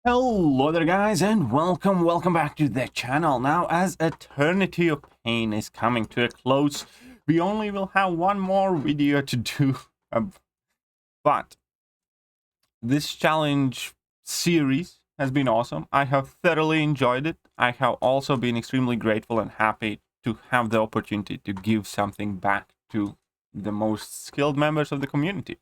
Hello there guys, and welcome back to the channel. Now, as Eternity of Pain is coming to a close, we only will have one more video to do, but this challenge series has been awesome. I have thoroughly enjoyed it. I have also been extremely grateful and happy to have the opportunity to give something back to the most skilled members of the community.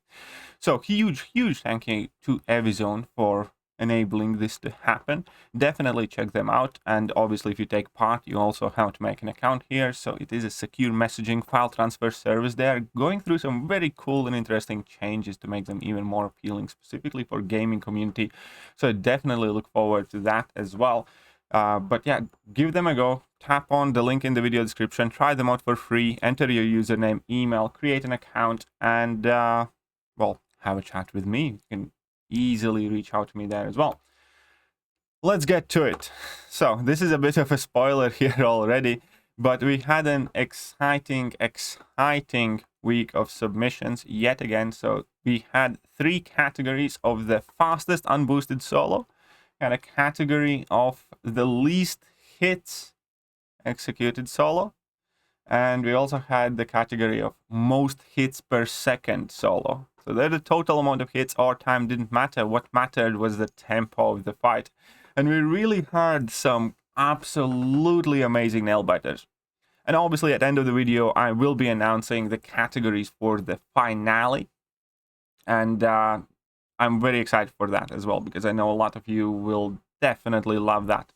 So huge thank you to Evizone for enabling this to happen. Definitely check them out, and obviously if you take part, you also have to make an account here. So it is a secure messaging file transfer service. They are going through some very cool and interesting changes to make them even more appealing, specifically for gaming community. So I definitely look forward to that as well. But yeah, give them a go. Tap on the link in the video description, try them out for free, enter your username, email, create an account, and well, have a chat with me. You can easily reach out to me there as well. Let's get to it. So this is a bit of a spoiler here already, but we had an exciting week of submissions yet again. So we had 3 categories of the fastest unboosted solo, and a category of the least hits executed solo, and we also had the category of most hits per second solo. So there, the total amount of hits or time didn't matter. What mattered was the tempo of the fight. And we really had some absolutely amazing nail biters. And obviously at the end of the video, I will be announcing the categories for the finale. And I'm very excited for that as well, because I know a lot of you will definitely love that.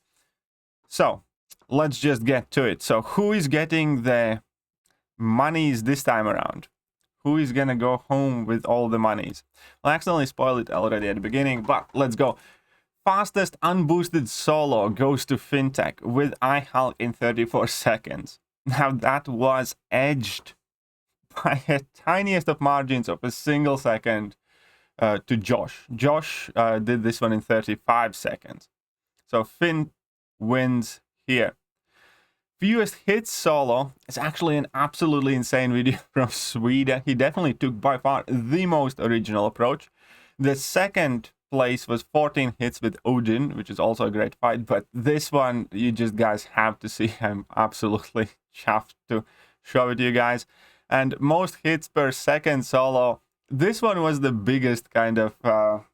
So let's just get to it. So who is getting the monies this time around? Who is gonna go home with all the monies? Well, I accidentally spoiled it already at the beginning, but let's go. Fastest unboosted solo goes to Fintech with iHulk in 34 seconds. Now that was edged by a tiniest of margins of a single second to Josh. Josh did this one in 35 seconds. So Finn wins here. Fewest hits solo is actually an absolutely insane video from Sweden. He definitely took by far the most original approach. The second place was 14 hits with Odin, which is also a great fight, but this one you just guys have to see. I'm absolutely chuffed to show it to you guys. And most hits per second solo, this one was the biggest kind of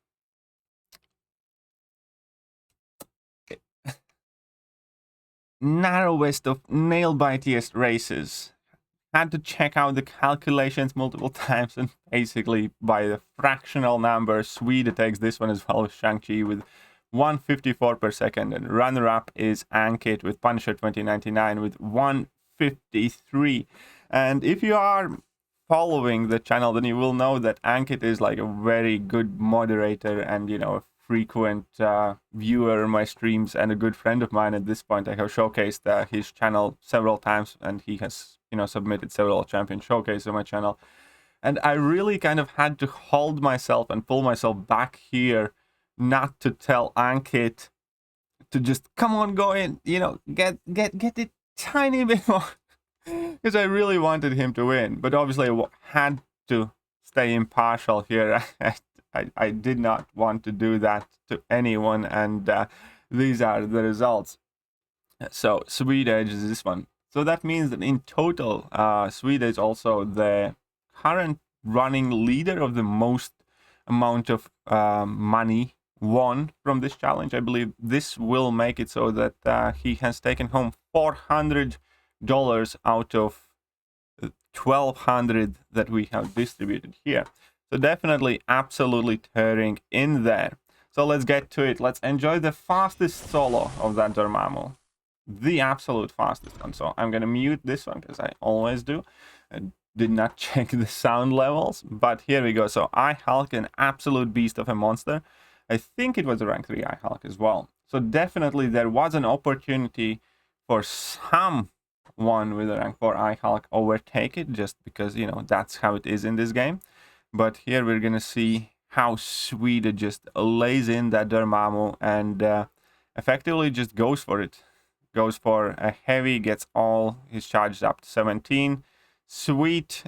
narrowest of nail-bitiest races. Had to check out the calculations multiple times, and basically by the fractional number, Sweden takes this one as well with Shang with 154 per second, and runner-up is Ankit with Punisher 2099 with 153. And if you are following the channel, then you will know that Ankit is like a very good moderator and, you know, a frequent viewer of my streams and a good friend of mine. At this point, I have showcased his channel several times, and he has, you know, submitted several champion showcases on my channel. And I really kind of had to hold myself and pull myself back here, not to tell Ankit to just come on, go in, you know, get it tiny bit more, because I really wanted him to win. But obviously I had to stay impartial here. I did not want to do that to anyone, and these are the results. So Sweden edges this one. So that means that in total, Sweden is also the current running leader of the most amount of money won from this challenge. I believe this will make it so that he has taken home $400 out of 1,200 that we have distributed here. So definitely absolutely tearing in there. So let's get to it. Let's enjoy the fastest solo of that Dormammu. The absolute fastest one. So I'm gonna mute this one because I always do. I did not check the sound levels, but here we go. So iHulk, an absolute beast of a monster. I think it was a rank 3 iHulk as well. So definitely there was an opportunity for someone with a rank 4 iHulk overtake it, just because, you know, that's how it is in this game. But here we're gonna see how Sweden just lays in that Dormammu and effectively just goes for it. Goes for a heavy, gets all his charges up to 17. Sweet.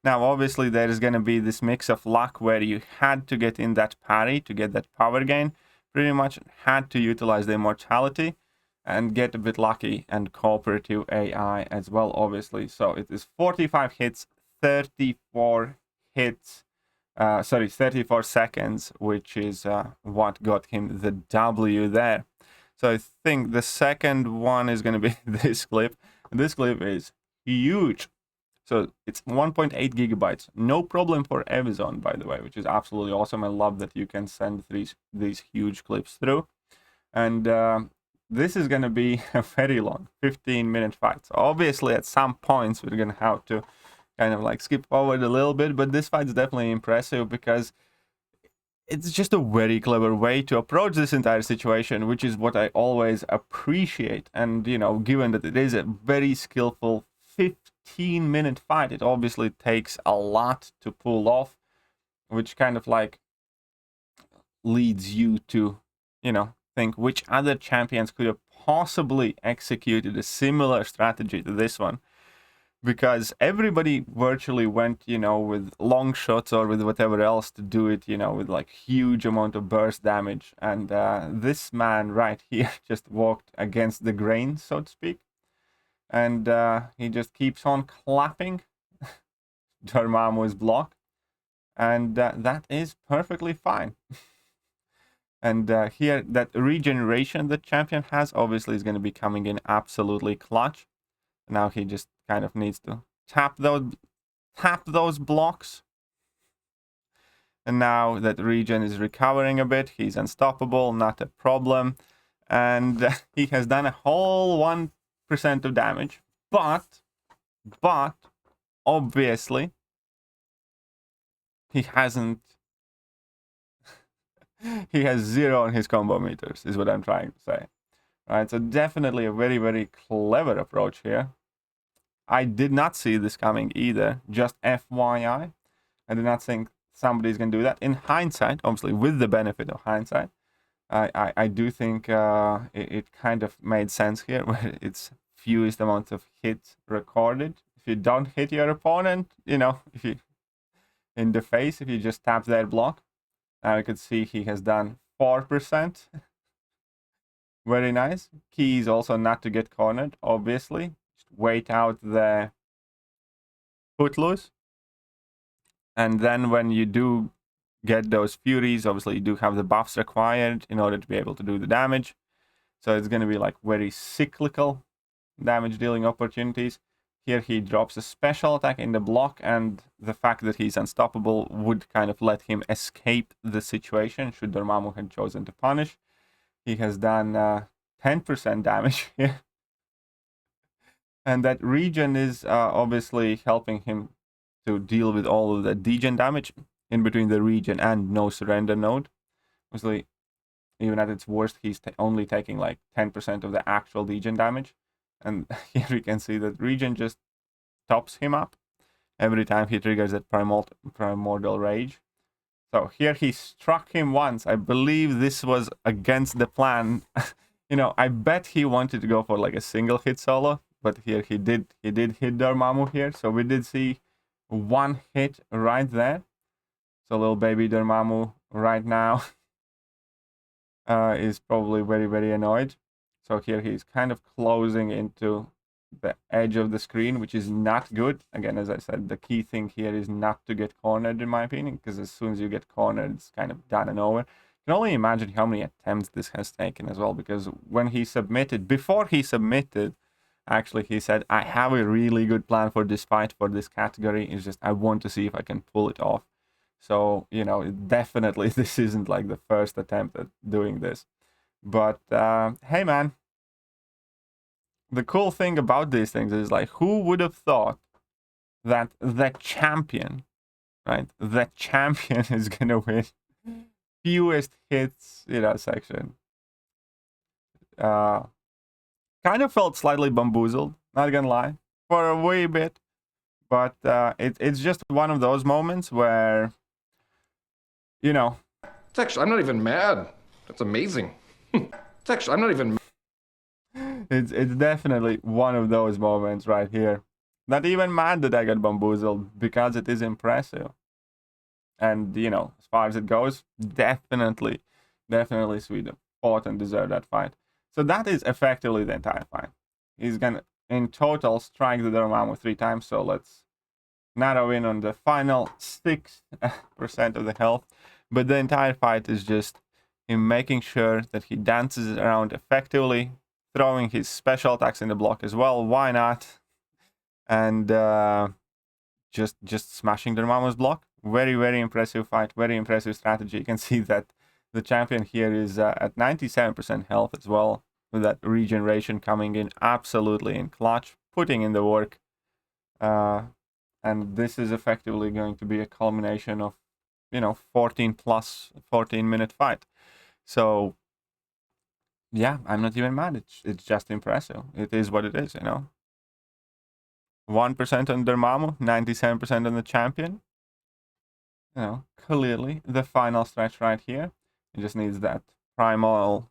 Now obviously there is gonna be this mix of luck where you had to get in that parry to get that power gain. pretty much had to utilize the immortality and get a bit lucky, and cooperative AI as well, obviously. So it is 45 hits, 34 hits, 34 seconds, which is what got him the W there. So I think the second one is going to be this clip. This clip is huge. So it's 1.8 gigabytes. No problem for Evizone, by the way, which is absolutely awesome. I love that you can send these huge clips through. And this is going to be a very long 15-minute fight. So obviously at some points we're going to have to kind of like skip forward a little bit, but this fight is definitely impressive because it's just a very clever way to approach this entire situation, which is what I always appreciate. And, you know, given that it is a very skillful 15-minute fight, it obviously takes a lot to pull off, which kind of like leads you to, you know, think which other champions could have possibly executed a similar strategy to this one. Because everybody virtually went, you know, with long shots or with whatever else to do it, you know, with like huge amount of burst damage. And this man right here just walked against the grain, so to speak. And he just keeps on clapping Dormammu's block. And that is perfectly fine. And here, that regeneration the champion has obviously is going to be coming in absolutely clutch. Now he just kind of needs to tap those blocks. And now that regen is recovering a bit, he's unstoppable, not a problem. And he has done a whole 1% of damage. But obviously he hasn't. He has 0 on his combo meters, is what I'm trying to say. Right, so definitely a very, very clever approach here. I did not see this coming either, just FYI. I did not think somebody's going to do that. In hindsight, obviously with the benefit of hindsight, I do think it kind of made sense here, where it's fewest amount of hits recorded. If you don't hit your opponent, you know, if you in the face, if you just tap their block, now you can see he has done 4%. Very nice. Key is also not to get cornered, obviously. Just wait out the footloose. And then when you do get those furies, obviously you do have the buffs required in order to be able to do the damage. So it's going to be like very cyclical damage dealing opportunities. Here he drops a special attack in the block, and the fact that he's unstoppable would kind of let him escape the situation should Dormammu had chosen to punish. He has done 10% damage here. And that regen is obviously helping him to deal with all of the degen damage in between the regen and no surrender node. Obviously, even at its worst, he's only taking like 10% of the actual degen damage. And here we can see that regen just tops him up every time he triggers that primordial rage. So here he struck him once. I believe this was against the plan. You know, I bet he wanted to go for like a single hit solo, but here he did hit Dormammu here. So we did see one hit right there. So little baby Dormammu right now is probably very, very annoyed. So here he's kind of closing into the edge of the screen, which is not good. Again, as I said, the key thing here is not to get cornered, in my opinion, because as soon as you get cornered, it's kind of done and over. You can only imagine how many attempts this has taken as well, because when he submitted, before he submitted, actually he said, I have a really good plan for this fight, for this category. It's just I want to see if I can pull it off. So, you know, definitely this isn't like the first attempt at doing this. But hey, man, the cool thing about these things is, like, who would have thought that the champion, right? The champion is gonna win fewest hits, you know, section. Kind of felt slightly bamboozled, not gonna lie, for a wee bit. But it's just one of those moments where, you know. It's actually, I'm not even mad. That's amazing. It's actually, I'm not even. It's definitely one of those moments right here. Not even mad that I got bamboozled, because it is impressive. And, you know, as far as it goes, definitely Definitely Sweden fought and deserved that fight. So that is effectively the entire fight. He's gonna, in total, strike the Dormammu 3 times. So let's narrow in on the final 6% of the health. But the entire fight is just him making sure that he dances around effectively, throwing his special attacks in the block as well. Why not? And just smashing Dormammu's block. Very, very impressive fight. Very impressive strategy. You can see that the champion here is at 97% health as well, with that regeneration coming in absolutely in clutch, putting in the work. And this is effectively going to be a culmination of, 14 minute fight. So, yeah, I'm not even mad. It's just impressive. It is what it is, 1% on Dormammu, 97% on the champion. Clearly the final stretch right here. It just needs that primal,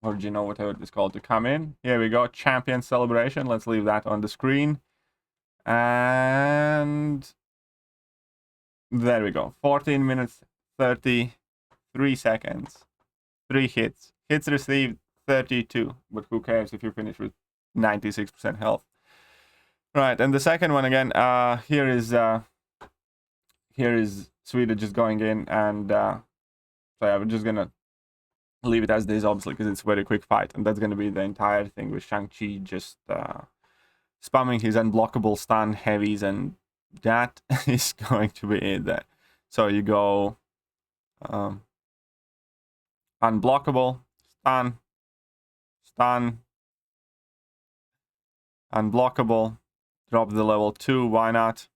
or whatever it's called, to come in. Here we go, champion celebration. Let's leave that on the screen. And there we go. 14 minutes, 33 seconds. 3 hits. Hits received 32. But who cares if you finish with 96% health. Right, and the second one again, here is Sweden just going in, and so yeah, we're just gonna leave it as this, obviously, because it's a very quick fight, and that's gonna be the entire thing with Shang-Chi just spamming his unblockable stun heavies, and that is going to be it there. So you go unblockable, stun, unblockable, drop the level 2, why not?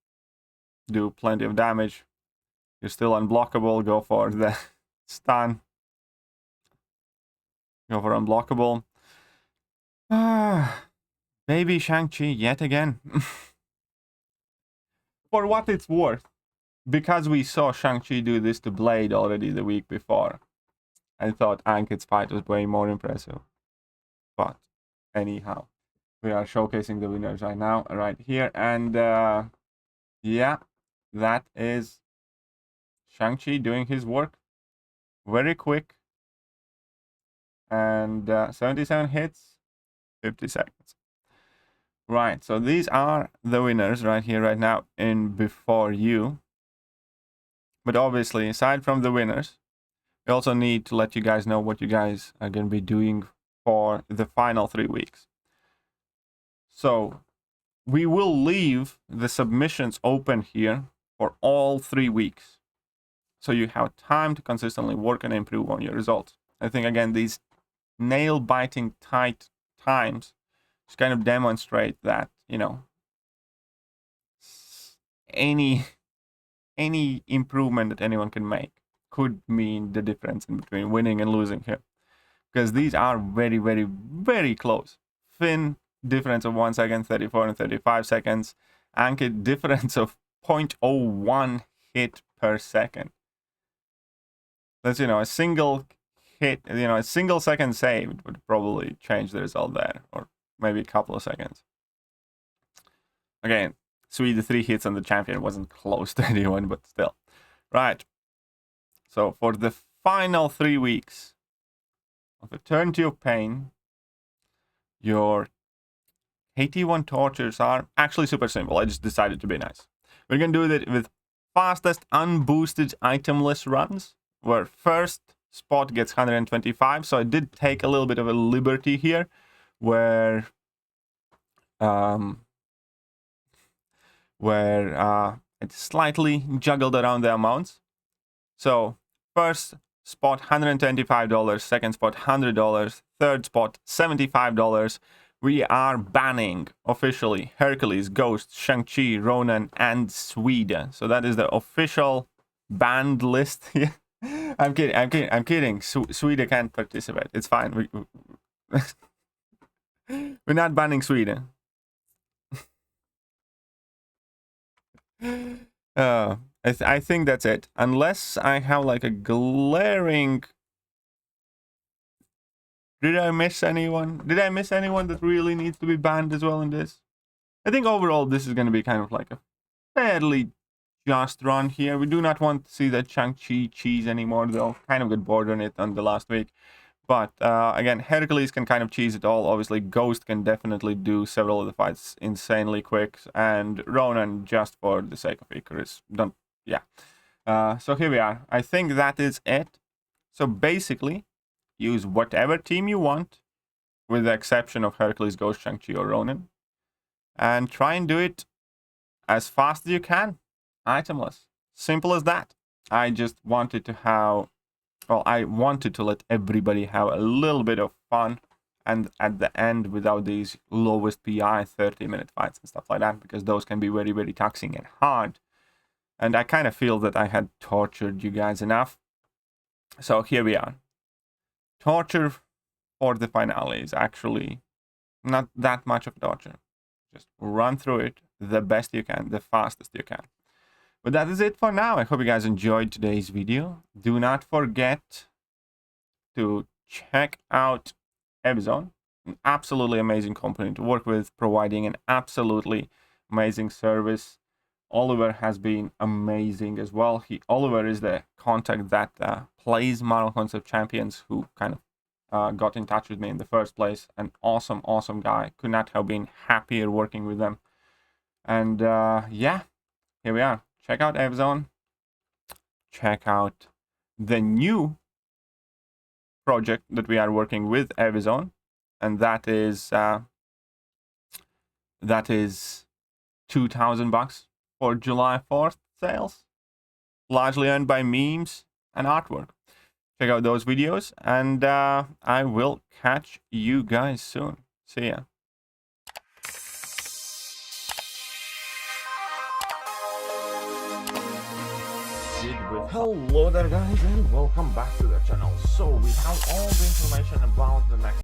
Do plenty of damage. You're still unblockable, go for the stun. Go for unblockable. Baby Shang-Chi yet again. For what it's worth, because we saw Shang-Chi do this to Blade already the week before, I thought Ankit's fight was way more impressive. But anyhow, we are showcasing the winners right now, right here. And yeah, that is Shang-Chi doing his work. Very quick. And 77 hits, 50 seconds. Right, so these are the winners right here, right now, in before you. But obviously, aside from the winners, we also need to let you guys know what you guys are going to be doing for the final 3 weeks. So we will leave the submissions open here for all 3 weeks. So you have time to consistently work and improve on your results. I think, again, these nail-biting tight times just kind of demonstrate that, any improvement that anyone can make could mean the difference in between winning and losing here. Because these are very, very, very close. Finn, difference of 1 second, 34 and 35 seconds. Ankit, difference of 0.01 hit per second. That's, a single hit, a single second saved would probably change the result there, or maybe a couple of seconds. Again, the 3 hits on the champion wasn't close to anyone, but still. Right. So for the final 3 weeks of Eternity of Pain, your KT1 tortures are actually super simple. I just decided to be nice. We're going to do it with fastest unboosted itemless runs, where first spot gets 125. So I did take a little bit of a liberty here, where it slightly juggled around the amounts. So first spot $125, second spot $100, third spot $75. We are banning officially Hercules, Ghost, Shang-Chi, Ronan, and Sweden. So that is the official banned list here. I'm kidding. Sweden can't participate. It's fine. We're not banning Sweden. I think that's it. Unless I have like a glaring... Did I miss anyone? Did I miss anyone that really needs to be banned as well in this? I think overall this is going to be kind of like a fairly just run here. We do not want to see that Shang-Chi cheese anymore, though. Kind of got bored on it on the last week. But again, Hercules can kind of cheese it all. Obviously, Ghost can definitely do several of the fights insanely quick. And Ronan, just for the sake of Icarus. Don't, yeah. So here we are. I think that is it. So basically, use whatever team you want, with the exception of Hercules, Ghost, Shang-Chi, or Ronan. And try and do it as fast as you can. Itemless. Simple as that. I just wanted to have... Well, I wanted to let everybody have a little bit of fun, and at the end, without these lowest PI 30-minute fights and stuff like that, because those can be very, very taxing and hard. And I kind of feel that I had tortured you guys enough. So here we are. Torture for the finale is actually not that much of torture. Just run through it the best you can, the fastest you can. But that is it for now. I hope you guys enjoyed today's video. Do not forget to check out Evizone, an absolutely amazing company to work with, providing an absolutely amazing service. Oliver has been amazing as well. Oliver is the contact that plays Marvel Concept Champions, who kind of got in touch with me in the first place. An awesome, awesome guy. Could not have been happier working with them. And yeah, here we are. Check out Evizone. Check out the new project that we are working with Evizone, and that is $2,000 for July 4th sales, largely earned by memes and artwork. Check out those videos, and I will catch you guys soon. See ya. Hello there guys, and welcome back to the channel. So we have all the information about the next